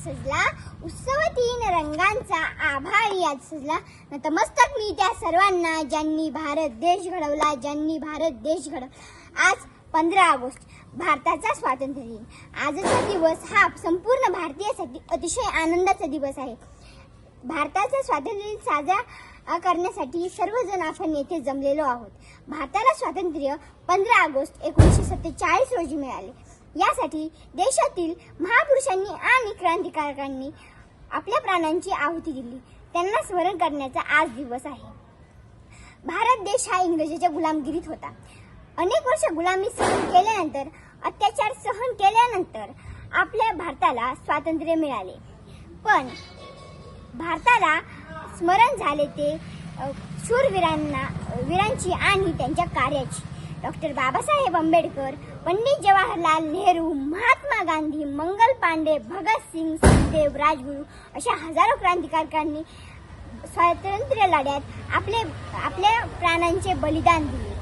सजला, उत्सव तीन रंगांचा आभाळी आज सजला। नतमस्तक मी त्या सर्वांना ज्यांनी भारत देश घडवला, ज्यांनी भारत देश घडवला। आज 15 ऑगस्ट भारताचा स्वातंत्र्य दिन। आजचा दिवस हा संपूर्ण भारतीयांसाठी अतिशय आनंदाचा दिवस आहे। भारताचा स्वातंत्र्य दिन साजरा करण्यासाठी सर्वजण आपण येथे जमलेलो आहोत। भारताला स्वातंत्र्य 15 ऑगस्ट 1947 रोजी मिळाले। यासाठी देशातील महापुरुषांनी आणि क्रांतिकारकांनी आपल्या प्राणांची आहुती दिली, त्यांना स्मरण करण्याचा आज दिवस आहे। भारत देश हा इंग्रजांच्या गुलामगिरीत होता। अनेक वर्ष गुलामी सहन केल्यानंतर, अत्याचार सहन केल्यानंतर आपल्या भारताला स्वातंत्र्य मिळाले। पण भारताला स्मरण झाले ते वीरांची आणि त्यांच्या कार्याची। डॉक्टर बाबासाहेब आंबेडकर, पंडित जवाहरलाल नेहरू, महात्मा गांधी, मंगल पांडे, भगतसिंग, सुखदेव, राजगुरू अशा हजारो क्रांतिकारकांनी स्वातंत्र्य लढ्यात आपल्या प्राणांचे बलिदान दिले।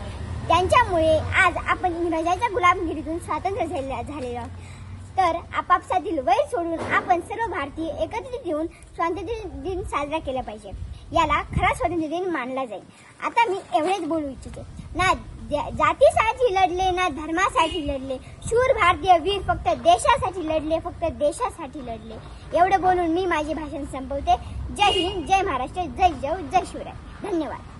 त्यांच्यामुळे आज आपण इंग्रजांच्या गुलामगिरीतून स्वातंत्र्य झालेलो आहोत। तर आपापसातील वैर सोडून आपण सर्व भारतीय एकत्रित येऊन स्वातंत्र्य दिन साजरा केला पाहिजे। याला खरा स्वातंत्र्य दिन मानला जाईल। आता मी एवढेच बोलू इच्छिते। ना जातीसाठी लढले, ना धर्मासाठी लढले, शूर भारतीय वीर फक्त देशासाठी लढले, फक्त देशासाठी लढले। एवढं बोलून मी माझे भाषण संपवते। जय हिंद, जय महाराष्ट्र, जय जय शिवराय। धन्यवाद।